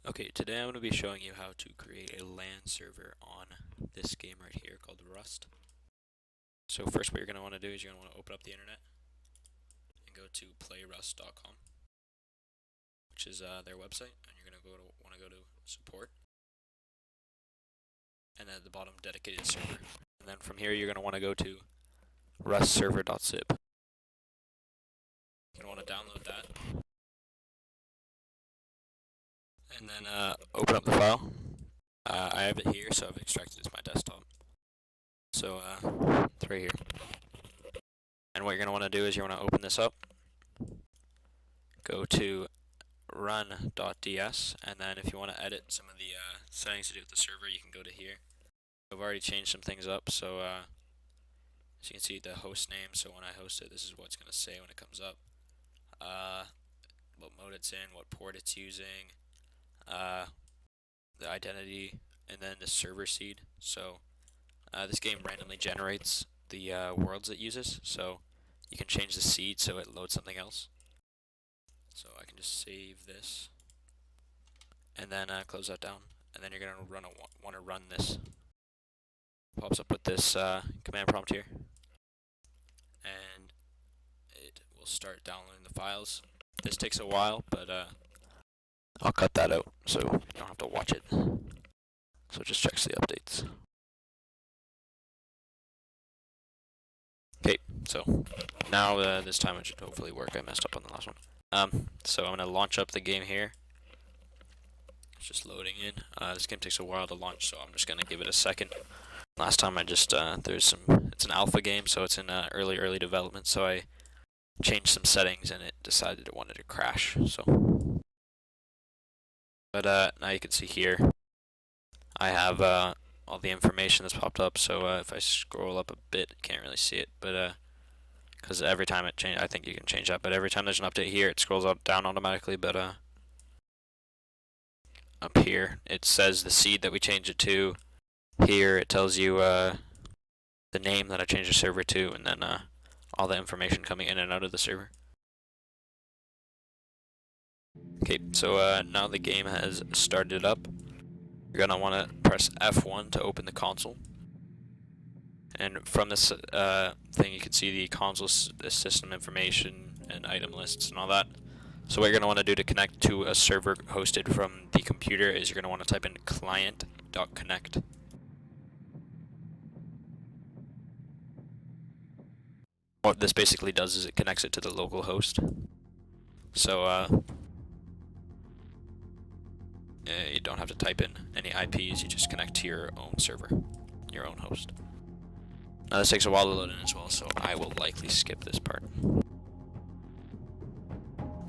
Okay, today I'm going to be showing you how to create a LAN server on this game right here called Rust. So first what you're going to want to do is you're going to want to open up the internet and go to playrust.com, which is their website, and you're going to want to go to support, and then at the bottom dedicated server. And then from here you're going to want to go to rustserver.zip. You're going to want to download that, and then open up the file. I have it here, so I've extracted it to my desktop. So it's right here. And what you're going to want to do is you want to open this up, go to run.ds, and then if you want to edit some of the settings to do with the server, you can go to here. I've already changed some things up, so as you can see the host name, so when I host it, this is what it's going to say when it comes up. What mode it's in, what port it's using, the identity, and then the server seed. So this game randomly generates the worlds it uses, so you can change the seed so it loads something else. So I can just save this, and then close that down, and then you're going to want to run this. Pops up with this command prompt here, and it will start downloading the files. This takes a while, but I'll cut that out so you don't have to watch it. So it just checks the updates. Okay, so now this time it should hopefully work. I messed up on the last one. So I'm going to launch up the game here. It's just loading in. This game takes a while to launch, so I'm just going to give it a second. Last time I just, it's an alpha game, so it's in early development, so I changed some settings and it decided it wanted to crash, so. But now you can see here, I have all the information that's popped up, so if I scroll up a bit, you can't really see it, but because every time it changes, I think you can change that, but every time there's an update here, it scrolls down automatically, but up here, it says the seed that we changed it to. Here it tells you the name that I changed the server to, and then all the information coming in and out of the server. Okay, so now the game has started up. You're going to want to press F1 to open the console. And from this thing you can see the console system information and item lists and all that. So what you're going to want to do to connect to a server hosted from the computer is you're going to want to type in client.connect. What this basically does is it connects it to the local host. So you don't have to type in any IPs, you just connect to your own server, your own host. Now this takes a while to load in as well, so I will likely skip this part.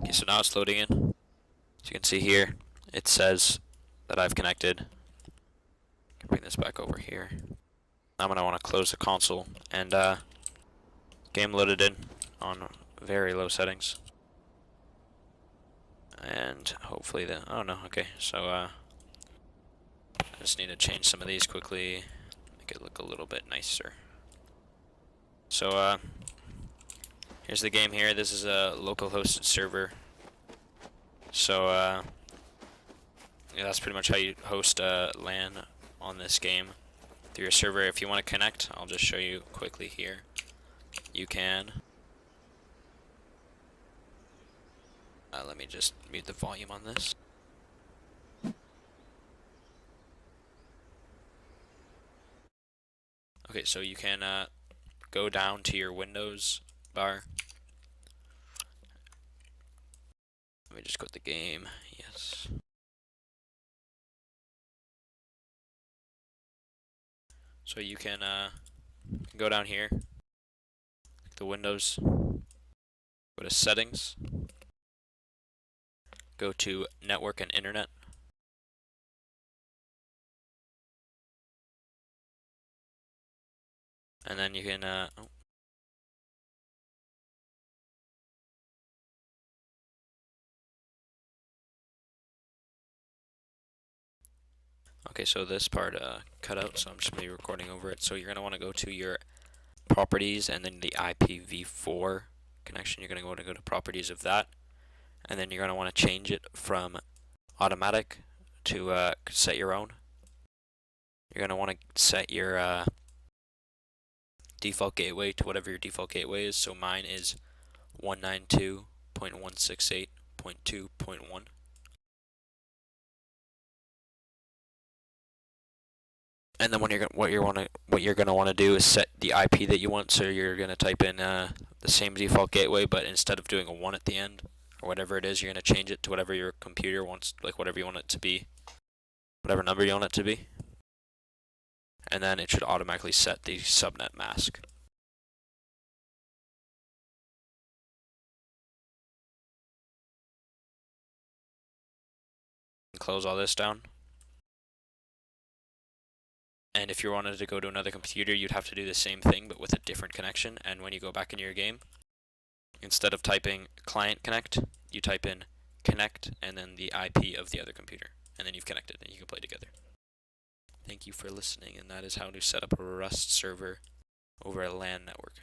Okay, so now it's loading in. As you can see here, it says that I've connected. I can bring this back over here. I'm going to want to close the console, and game loaded in on very low settings. And hopefully oh no, okay, so I just need to change some of these quickly, make it look a little bit nicer. So here's the game here. This is a local hosted server. So yeah, that's pretty much how you host LAN on this game through your server. If you want to connect, I'll just show you quickly here. You can. Let me just mute the volume on this. Okay, so you can go down to your Windows bar. Let me just quit the game. Yes. So you can go down here, the Windows, go to Settings, go to Network and Internet. And then you can, Okay, so this part cut out, so I'm just going to be recording over it. So you're going to want to go to your properties and then the IPv4 connection. You're going to go to properties of that. And then you're going to want to change it from automatic to set your own. You're going to want to set your default gateway to whatever your default gateway is. So mine is 192.168.2.1. And then what you're gonna want to do is set the IP that you want. So you're gonna type in the same default gateway, but instead of doing a 1 at the end or whatever it is, you're gonna change it to whatever your computer wants, like whatever you want it to be, whatever number you want it to be. And then it should automatically set the subnet mask. Close all this down. And if you wanted to go to another computer, you'd have to do the same thing, but with a different connection. And when you go back into your game, instead of typing client connect, you type in connect and then the IP of the other computer. And then you've connected and you can play together. Thank you for listening, and that is how to set up a Rust server over a LAN network.